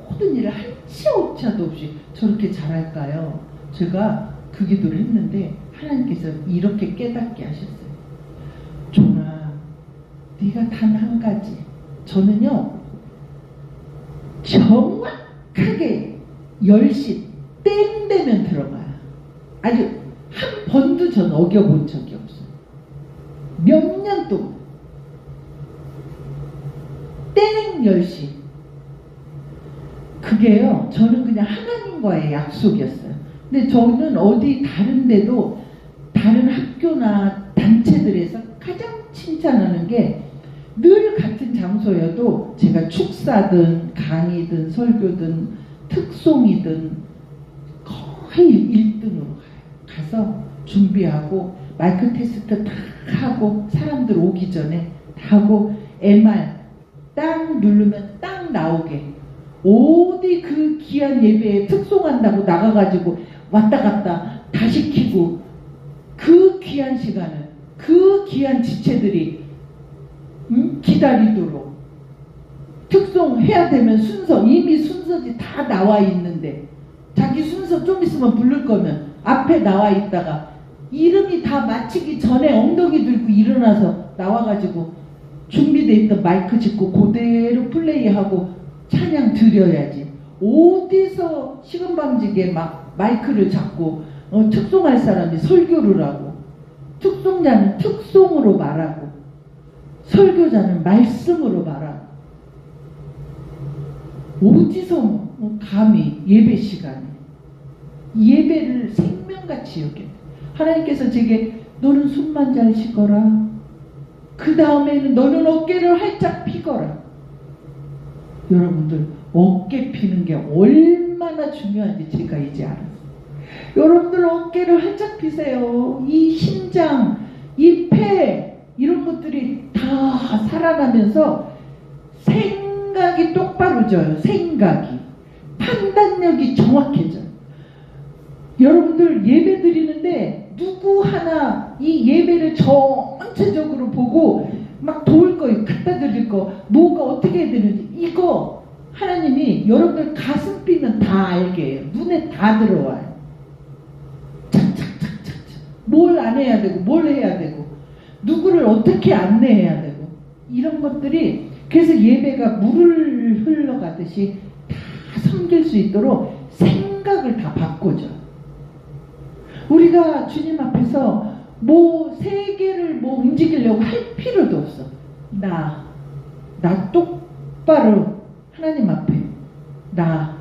모든 일을 한치 오차도 없이 저렇게 잘할까요? 제가 그 기도를 했는데 하나님께서 이렇게 깨닫게 하셨어요. 종아, 네가 단 한 가지. 저는요 정확하게 10시 땡 되면 들어가요. 아주 한 번도 전 어겨본 적이 없어요. 몇 년 동안 땡 10시. 그게요 저는 그냥 하나님과의 약속이었어요. 근데 저는 어디 다른 데도 다른 학교나 단체들에서 가장 칭찬하는 게 늘 같은 장소여도 제가 축사든 강의든 설교든 특송이든 거의 1등으로 가서 준비하고 마이크 테스트 다 하고 사람들 오기 전에 다 하고 MR 딱 누르면 딱 나오게 어디 그 귀한 예배에 특송한다고 나가가지고 왔다 갔다 다 시키고 그 귀한 시간을 그 귀한 지체들이 기다리도록 특송해야 되면 순서 이미 순서지 다 나와 있는데 자기 순서 좀 있으면 부를 거면 앞에 나와 있다가 이름이 다 마치기 전에 엉덩이 들고 일어나서 나와가지고 준비돼 있던 마이크 짚고 그대로 플레이하고 찬양 드려야지. 어디서 시금방지게 막 마이크를 잡고 특송할 사람이 설교를 하고 특송자는 특송으로 말하고 설교자는 말씀으로 말하고 어디서 감히 예배 시간에 예배를 생명같이 여겨. 하나님께서 제게 너는 숨만 잘 쉬거라. 그 다음에는 너는 어깨를 활짝 펴거라. 여러분들 어깨 피는 게 얼마나 중요한지 제가 이제 알았어요. 여러분들 어깨를 활짝 피세요. 이 심장, 이 폐 이런 것들이 다 살아나면서 생각이 똑바로 져요. 생각이 판단력이 정확해져요. 여러분들 예배 드리는데 누구 하나 이 예배를 전체적으로 보고 막 도울 거 갖다 드릴 거 뭐가 어떻게 해야 되는지 이거 하나님이 여러분들 가슴 삐면 다 알게 해요. 눈에 다 들어와요. 착착착착착 뭘 안 해야 되고 뭘 해야 되고 누구를 어떻게 안내해야 되고 이런 것들이 그래서 예배가 물을 흘러가듯이 다 섬길 수 있도록 생각을 다 바꿔줘요. 우리가 주님 앞에서 뭐 세계를 뭐 움직이려고 할 필요도 없어. 나 똑바로 하나님 앞에 나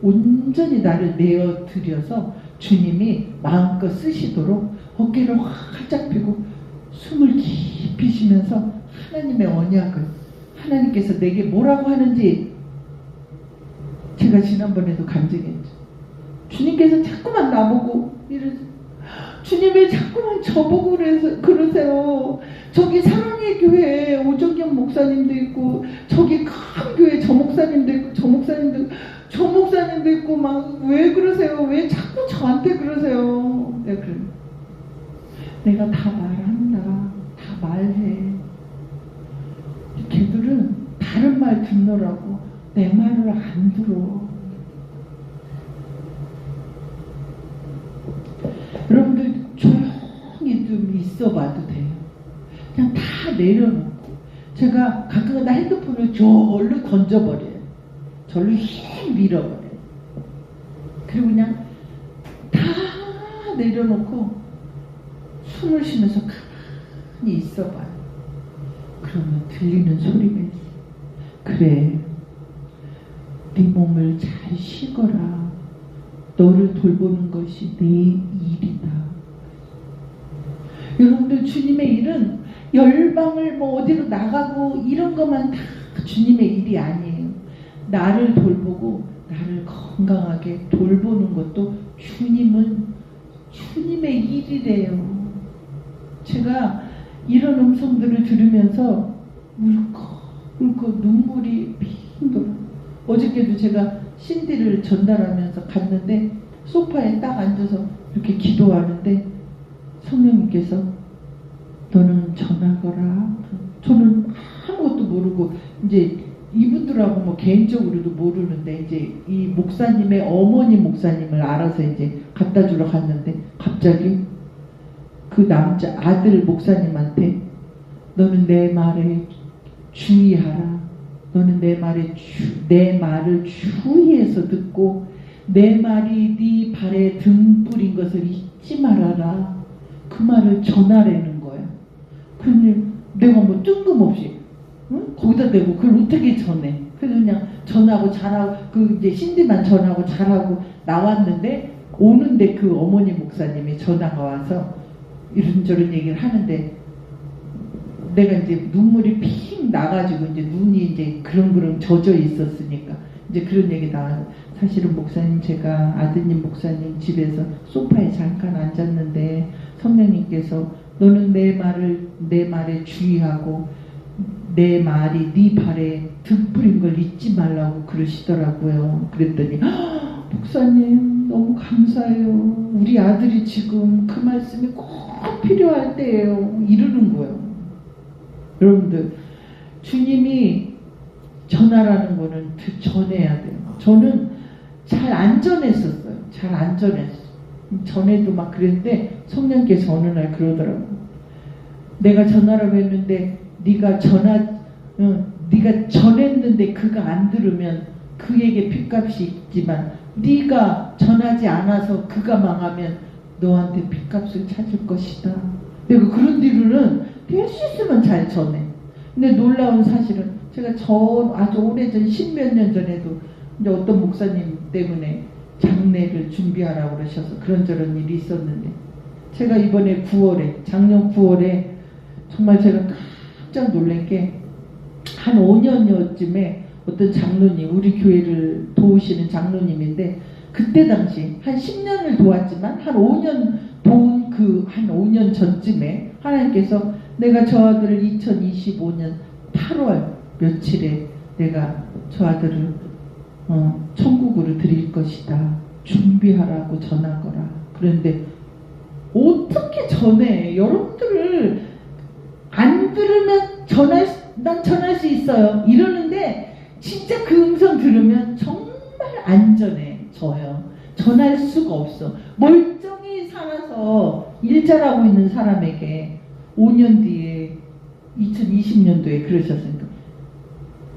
온전히 나를 내어드려서 주님이 마음껏 쓰시도록 어깨를 활짝 펴고 숨을 깊이 쉬면서 하나님의 언약을 하나님께서 내게 뭐라고 하는지 제가 지난번에도 간증했죠. 주님께서 자꾸만 나보고 주님 왜 자꾸만 저보고 그러세요. 저기 사랑의 교회에 오정경 목사님도 있고 저기 큰 교회 저 목사님도 있고 저 목사님도 있고 저 목사님도 있고 막 왜 그러세요. 왜 자꾸 저한테 그러세요. 내가 다 말한다. 다 말해. 걔들은 다른 말 듣느라고 내 말을 안 들어. 여러분들 조용히 좀 있어봐도 돼요. 그냥 다 내려놓고 제가 가끔가다 핸드폰을 절로 던져버려요. 절로 휙 밀어버려요. 그리고 그냥 다 내려놓고 숨을 쉬면서 가만히 있어봐요. 그러면 들리는 소리가 있어요. 그래, 네 몸을 잘 쉬거라. 너를 돌보는 것이 내 일이다. 여러분들, 주님의 일은 열방을 뭐 어디로 나가고 이런 것만 다 주님의 일이 아니에요. 나를 돌보고 나를 건강하게 돌보는 것도 주님의 일이래요. 제가 이런 음성들을 들으면서 울컥 눈물이 핑 돌아. 어저께도 제가 신디를 전달하면서 갔는데 소파에 딱 앉아서 이렇게 기도하는데 성령님께서 너는 전하거라. 저는 아무것도 모르고 이제 이분들하고 뭐 개인적으로도 모르는데 이제 이 목사님의 어머니 목사님을 알아서 이제 갖다 주러 갔는데 갑자기 그 남자 아들 목사님한테 너는 내 말에 주의하라. 너는 내 말을 주의해서 듣고 내 말이 네 발에 등 뿌린 것을 잊지 말아라. 그 말을 전하라는 거야. 그러니 내가 뭐 뜬금없이 거기다 대고 그걸 어떻게 전해? 그래서 그냥 전하고 잘하고 그 이제 신디만 전하고 잘하고 나왔는데 오는데 그 어머니 목사님이 전화가 와서 이런저런 얘기를 하는데 내가 이제 눈물이 핑 나가지고 이제 눈이 이제 그렁그렁 젖어 있었으니까 이제 그런 얘기 나와서 사실은 목사님 제가 아드님 목사님 집에서 소파에 잠깐 앉았는데 성령님께서 너는 내 말에 주의하고 내 말이 네 발에 등 뿌린 걸 잊지 말라고 그러시더라고요. 그랬더니 목사님 너무 감사해요. 우리 아들이 지금 그 말씀이 꼭 필요할 때예요. 이러는 거예요. 여러분들 주님이 전하라는 거는 전해야 돼요. 저는 잘 안 전했었어요. 잘 안 전했어. 전에도 막 그랬는데 성령께서 어느 날 그러더라고. 내가 전하라고 했는데 네가 전했는데 그가 안 들으면 그에게 핏값이 있지만 네가 전하지 않아서 그가 망하면 너한테 핏값을 찾을 것이다. 내가 그런 뒤로는 될 수 있으면 잘 전해. 근데 놀라운 사실은 제가 아주 오래전 10몇 년 전에도 이제 어떤 목사님 때문에 장례를 준비하라고 그러셔서 그런저런 일이 있었는데 제가 이번에 작년 9월에 정말 제가 깜짝 놀란 게 한 5년여쯤에 어떤 장로님, 우리 교회를 도우시는 장로님인데 그때 당시 한 10년을 도왔지만 한 5년 도운 한 5년 전쯤에 하나님께서 내가 저 아들을 2025년 8월 며칠에 내가 저 아들을 천국으로 드릴 것이다. 준비하라고 전하거라. 그런데 어떻게 전해? 여러분들을 안 들으면 난 전할 수 있어요. 이러는데 진짜 그 음성 들으면 정말 안 저요. 전할 수가 없어. 멀쩡히 살아서 일 잘하고 있는 사람에게 5년 뒤에 2020년도에 그러셨으니까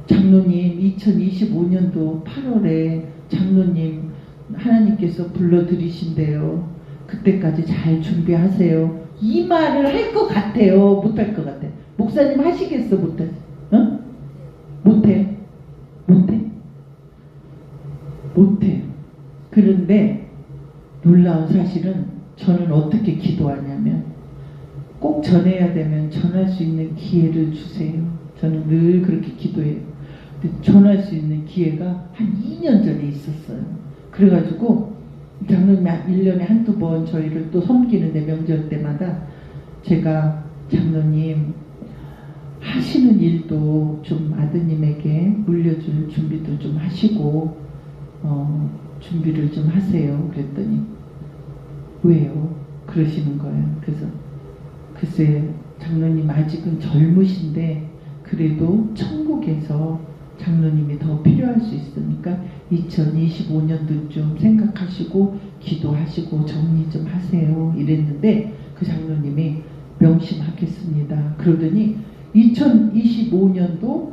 장로님 2025년도 8월에 장로님 하나님께서 불러들이신대요. 그때까지 잘 준비하세요. 이 말을 할 것 같아요. 못할 것 같아. 목사님 하시겠어? 못해? 못해? 못해요. 그런데 놀라운 사실은 저는 어떻게 기도하냐면 꼭 전해야 되면 전할 수 있는 기회를 주세요. 저는 늘 그렇게 기도해요. 근데 전할 수 있는 기회가 한 2년 전에 있었어요. 그래가지고 장로님이 1년에 한두 번 저희를 또 섬기는데 명절 때마다 제가 장로님 하시는 일도 좀 아드님에게 물려줄 준비도 좀 하시고 준비를 좀 하세요. 그랬더니 왜요? 그러시는 거예요. 그래서 글쎄 장로님 아직은 젊으신데 그래도 천국에서 장로님이 더 필요할 수 있으니까 2025년도 좀 생각하시고 기도하시고 정리 좀 하세요. 이랬는데 그 장로님이 명심하겠습니다. 그러더니 2025년도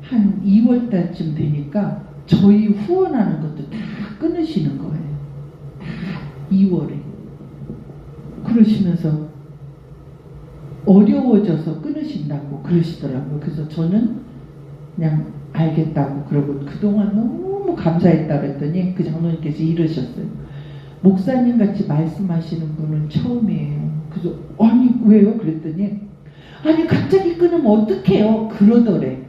한 2월 달쯤 되니까 저희 후원하는 것도 다 끊으시는 거예요. 다 2월에. 그러시면서 어려워져서 끊으신다고 그러시더라고요. 그래서 저는 그냥 알겠다고 그러고 그동안 너무 감사했다 그랬더니 그 장로님께서 이러셨어요. 목사님 같이 말씀하시는 분은 처음이에요. 그래서 아니 왜요? 그랬더니 아니 갑자기 끊으면 어떡해요? 그러더래.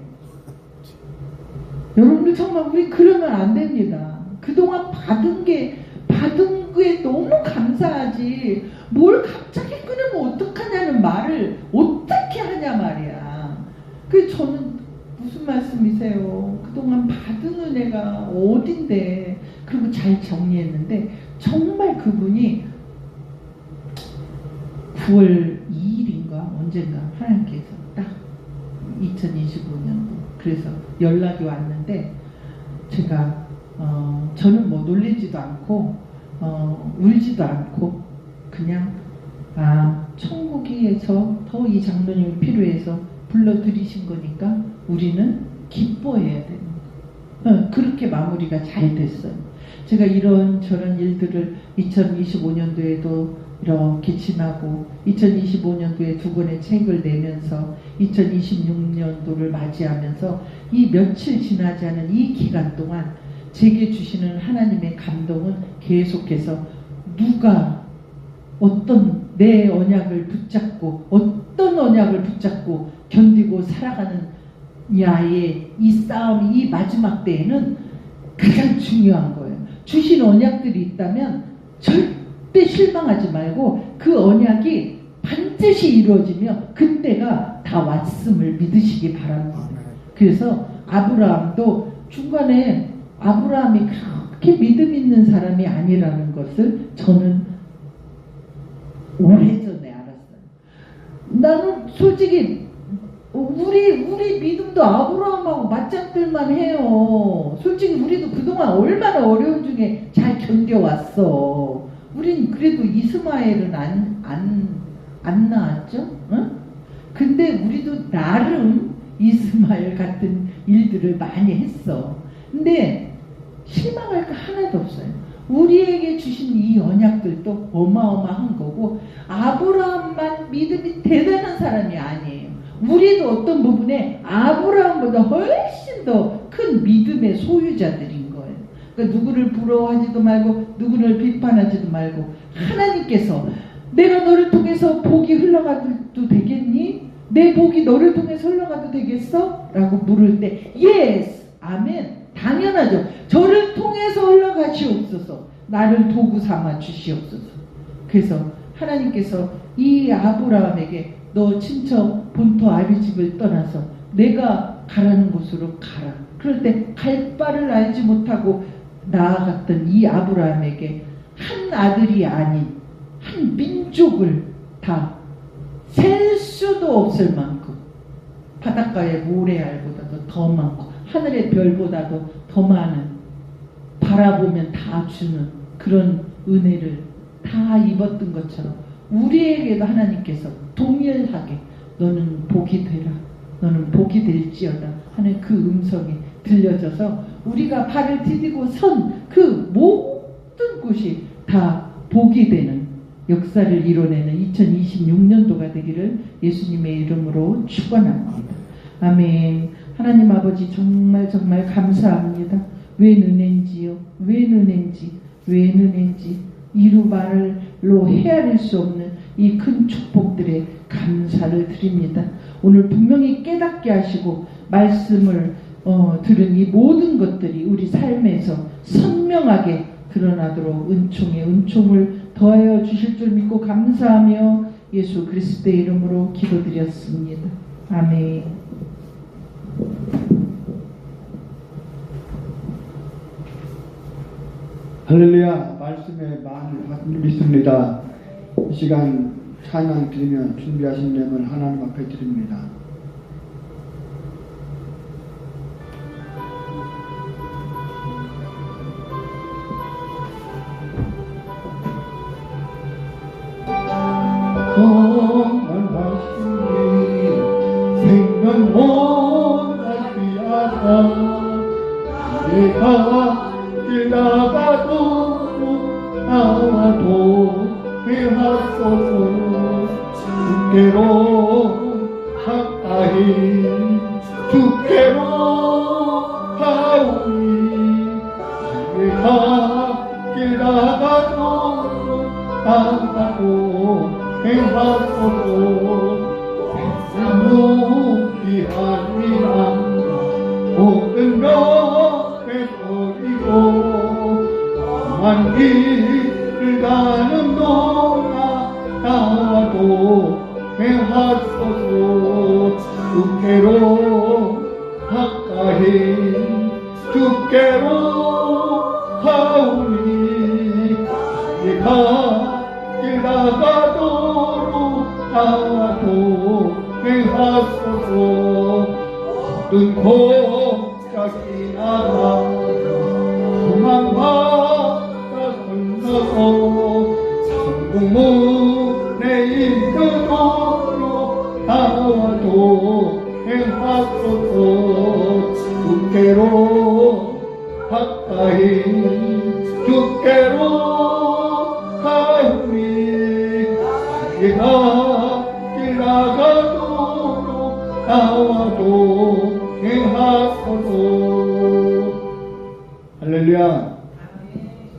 여러분들 정말 우리 그러면 안 됩니다. 그동안 받은 게 너무 감사하지 뭘 갑자기 끊으면 어떡하냐는 말을 어떻게 하냐 말이야. 그래서 저는 무슨 말씀이세요? 그동안 받은 은혜가 어딘데. 그리고 잘 정리했는데 정말 그분이 9월 2일인가 언젠가 하나님께서 딱 2025년도 그래서 연락이 왔는데 제가 저는 뭐 놀리지도 않고 울지도 않고 그냥 천국에서 더 이 장로님이 필요해서 불러들이신 거니까 우리는 기뻐해야 되는 거예요. 그렇게 마무리가 잘 됐어요. 제가 이런저런 일들을 2025년도에도 이렇게 지나고 2025년도에 2권의 책을 내면서 2026년도를 맞이하면서 이 며칠 지나지 않은 이 기간 동안 제게 주시는 하나님의 감동은 계속해서 누가 어떤 내 언약을 붙잡고 어떤 언약을 붙잡고 견디고 살아가는 야의 이 싸움, 이 마지막 때에는 가장 중요한 거예요. 주신 언약들이 있다면 절대 실망하지 말고 그 언약이 반드시 이루어지며 그때가 다 왔음을 믿으시기 바랍니다. 그래서 아브라함도 중간에 아브라함이 그렇게 믿음 있는 사람이 아니라는 것을 저는 오래전에 알았어요. 나는 솔직히 우리 믿음도 아브라함하고 맞짱뜰만 해요. 솔직히 우리도 그동안 얼마나 어려운 중에 잘 견뎌왔어. 우린 그래도 이스마엘은 안 낳았죠? 응? 근데 우리도 나름 이스마엘 같은 일들을 많이 했어. 근데 실망할 거 하나도 없어요. 우리에게 주신 이 언약들도 어마어마한 거고 아브라함만 믿음이 대단한 사람이 아니에요. 우리도 어떤 부분에 아브라함보다 훨씬 더 큰 믿음의 소유자들인 거예요. 그러니까 누구를 부러워하지도 말고 누구를 비판하지도 말고 하나님께서 내가 너를 통해서 복이 흘러가도 되겠니? 내 복이 너를 통해서 흘러가도 되겠어? 라고 물을 때 예스! 아멘! 당연하죠. 저를 통해서 흘러가시옵소서. 나를 도구 삼아 주시옵소서. 그래서 하나님께서 이 아브라함에게 너 친척 본토 아비집을 떠나서 내가 가라는 곳으로 가라. 그럴 때 갈 바를 알지 못하고 나아갔던 이 아브라함에게 한 아들이 아닌 한 민족을 다 셀 수도 없을 만큼 바닷가의 모래알보다도 더 많고 하늘의 별보다도 더 많은 바라보면 다 주는 그런 은혜를 다 입었던 것처럼 우리에게도 하나님께서 동일하게 너는 복이 되라, 너는 복이 될지어다 하는 그 음성이 들려져서 우리가 발을 디디고 선 그 모든 곳이 다 복이 되는 역사를 이뤄내는 2026년도가 되기를 예수님의 이름으로 축원합니다. 아멘. 하나님 아버지 정말 감사합니다. 왜 은혜인지요? 왜 은혜인지 이루 말로 헤아릴 수 없는 이 큰 축복들에 감사를 드립니다. 오늘 분명히 깨닫게 하시고 말씀을 들은 이 모든 것들이 우리 삶에서 선명하게 드러나도록 은총에 은총을 더하여 주실 줄 믿고 감사하며 예수 그리스도의 이름으로 기도드렸습니다. 아멘. 할렐루야. 말씀에 많이 믿습니다. 이 시간 찬양 드리며 준비하신 예물 하나님 앞에 드립니다. 생명 원하지 않아 내가 길 나가도 나와도 해하소서 주께로 가까이 주께로 가오니 내가 길 나가도 나가도 행하소서 무기하리라 모든 것에 버리고 만 길을 가는 동안 나와도 행하소서 주께로 가까이 주께로 가오니 내가 길 나가도록 나와도 행하소서 모든 고짝이 나라 도망받아 건너고 성공문에 이르도록 나와도 행하소서 주께로 가까이 주께로 가오니 내가 길 나가도록 나와도 행하소서. 할렐루야.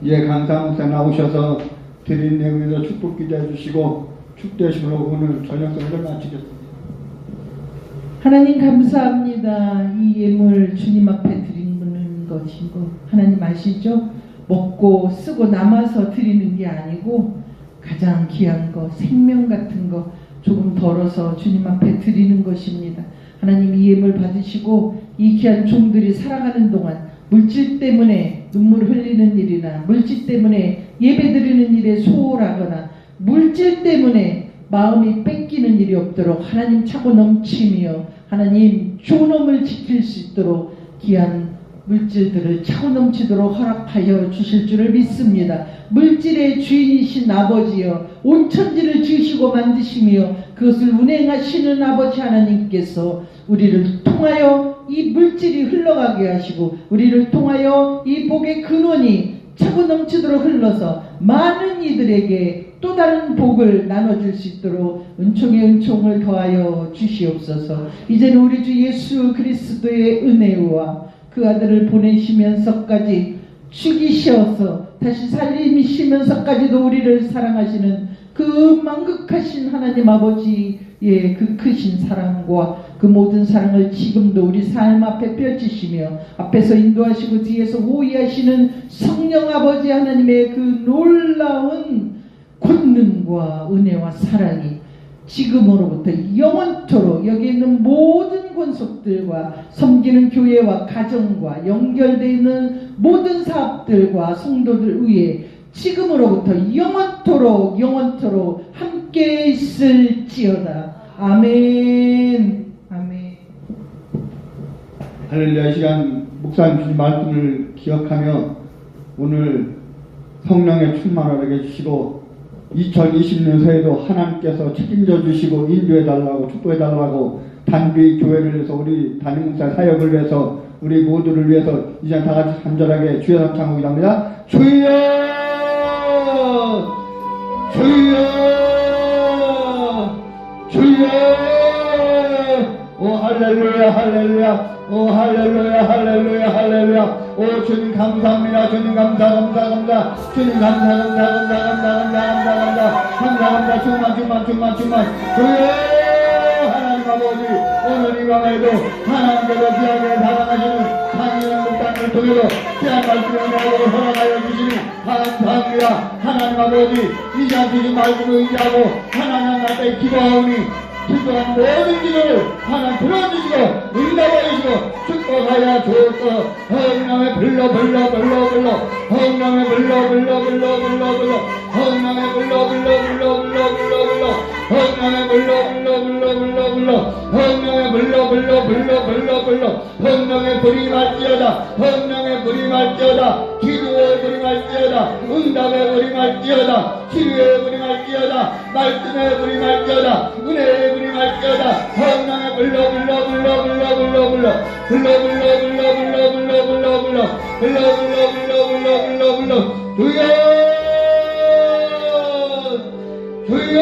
예, 강사 목사 나오셔서 드린 내용에서 축복 기도해 주시고 축대하시므로 오늘 저녁 성을 마치겠습니다. 하나님 감사합니다. 이 예물 주님 앞에 드리는 것이고 하나님 아시죠? 먹고 쓰고 남아서 드리는 게 아니고 가장 귀한 거, 생명 같은 거 조금 덜어서 주님 앞에 드리는 것입니다. 하나님 이 예물 받으시고 이 귀한 종들이 살아가는 동안 물질 때문에 눈물 흘리는 일이나 물질 때문에 예배 드리는 일에 소홀하거나 물질 때문에 마음이 뺏기는 일이 없도록 하나님 차고 넘치며 하나님 존엄을 지킬 수 있도록 귀한 물질들을 차고 넘치도록 허락하여 주실 줄을 믿습니다. 물질의 주인이신 아버지여 온 천지를 지으시고 만드시며 그것을 운행하시는 아버지 하나님께서 우리를 통하여 이 물질이 흘러가게 하시고 우리를 통하여 이 복의 근원이 차고 넘치도록 흘러서 많은 이들에게 또 다른 복을 나눠줄 수 있도록 은총에 은총을 더하여 주시옵소서. 이제는 우리 주 예수 그리스도의 은혜와 그 아들을 보내시면서까지 죽이셔서 다시 살리시면서까지도 우리를 사랑하시는 그 만극하신 하나님 아버지의 그 크신 사랑과 그 모든 사랑을 지금도 우리 삶 앞에 펼치시며 앞에서 인도하시고 뒤에서 호위하시는 성령 아버지 하나님의 그 놀라운 권능과 은혜와 사랑이 지금으로부터 영원토록 여기 있는 모든 권속들과 섬기는 교회와 가정과 연결되어 있는 모든 사업들과 성도들 위에 지금으로부터 영원토록 함께 있을지어다. 아멘. 아멘. 할렐루야. 이 시간 목사님 주신 말씀을 기억하며 오늘 성령의 충만하게 해주시고 2020년 새해도 하나님께서 책임져 주시고 인도해 달라고 축복해 달라고 단비 교회를 위해서 우리 담임 목사 사역을 위해서 우리 모두를 위해서 이제 다 같이 간절하게 주여 함창하고 기도합니다. 주여 주여 주여 오 할렐루야 할렐루야 오 할렐루야 할렐루야 할렐루야 오 주님 감사합니다. 주님 감사 주님 감사 충만 주여 하나님 아버지 오늘 이 밤에도 하나님께서 귀하게 사랑하시는 상이한 목사님을 통해서 귀한 말씀을 내고 허락하여 주시니 감사합니다. 하나님 아버지 이 시간 주신 말씀을 의지하고 하나님 앞에 기도하오니 기도한 모든 기도를 하나님 들어주시고 응답하여 주시고 축복하여 주옵소서. 성령의 불러 성령의 불러 성령의 불러 성령의 불이 말지어다 성령의 불이 말지어다 기도의 불이 말지어다 응답의 불이 말지어다 치유의 불이 말지어다 말씀의 불이 말지어다 은혜의 불이 말지어다 성령의 불러 주여 주여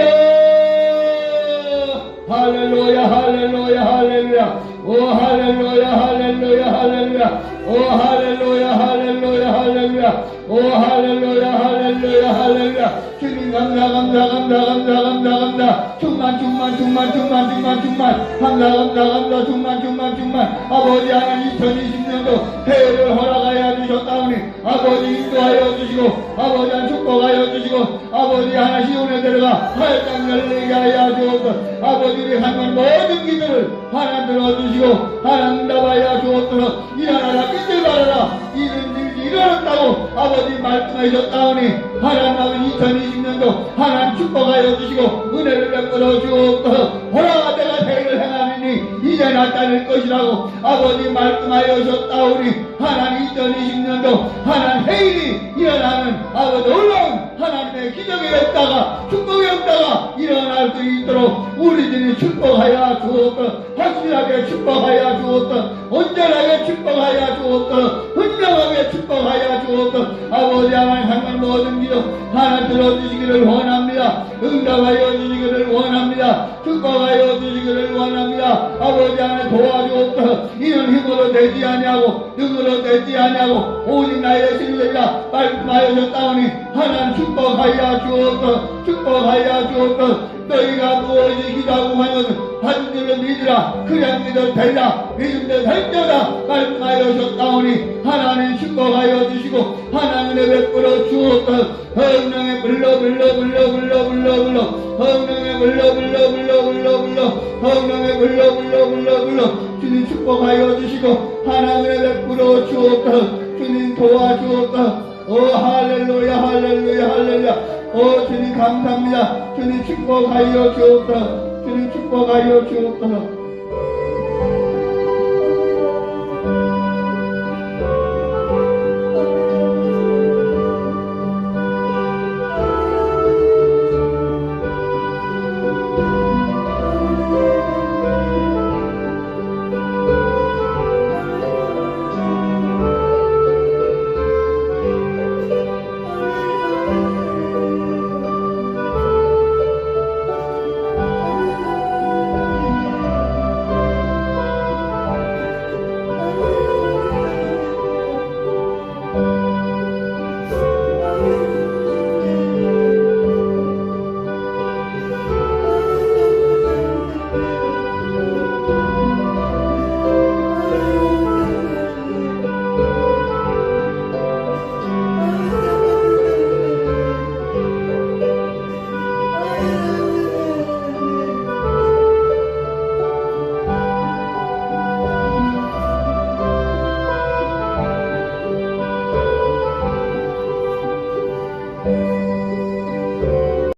할렐루야 할렐루야 할렐루야 할렐루야. 오 할렐루야 할렐루야 할렐루야. 오 할렐루야 할렐루야 할렐루야. 오 할렐루야 할렐루야 할렐루야. 주님 감사 감사 감사 감사 감사 감사. 충만 충만 충만 충만 충만 충만. 감사 감사 감사 충만 충만 충만. 아버지 하나님 2020년도 새해를 허락하여 주셨다오니 아버지 인도하여 주시고 아버지 한 축복하여 주시고 아버지 하나 시온에 들어가 활짝 열리게 하여 주옵소서. 아버지 우리 하나님 모든 기도를 하나 들어주시고 하나 응답하여 주옵소서. 일어나라 빛을 발하라 이른 일이 일어났다고 아버지 말씀하셨다오니 하나님 아버지 2020년도 하나님 축복하여 주시고 은혜를 베풀어 주옵소서. 보라 내가 새해를 행하느니 이제 나타날 것이라고 아버지 말씀하여 주셨다오니 하나님 2020년도 하나님 해일이 일어나는 아버지 놀라운 하나님의 기적이 없다가 축복이 없다가 일어날 수 있도록 우리들이 축복하여 주옵소서. 확실하게 축복하여 주옵소서. 온전하게 축복하여 주옵소서. 분명하게 축복하여 주옵소서. 아버지 하나님 하나님 모든 기도 하나 들어주시기를 원합니다. 응답하여 주시기를 원합니다. 축복하여 주시기를 원합니다. 아버지 하나님 도와주옵소서. 이런 힘으로 되지 아니하고 능으로 되지 아니하고 오직 나의 신뢰가 말씀하여 줬다오니 하나님 축복하여 주옵소서. 축복하여 주옵소서. 너희가 무엇이 기도하고 하면 하는 줄을 믿으라. 그냥 믿어 되라. 믿음대 될자다 말씀하여 줬다오니 하나님 축복하여 주시고 하나님의 베풀어 주옵소서. 성령의 불러 불러 불러 불러 불러 불러 성령의 불러 불러 불러 불러 불러 성령의 불러 불러 불러 불러 주님 축복하여 주시고 하나님의 베풀어 주옵소서. 주님 도와주옵소서. 오 할렐루야 할렐루야 할렐루야. 오 주님 감사합니다. 주님 축복하여 주옵소서. 주님 축복하여 주옵소서.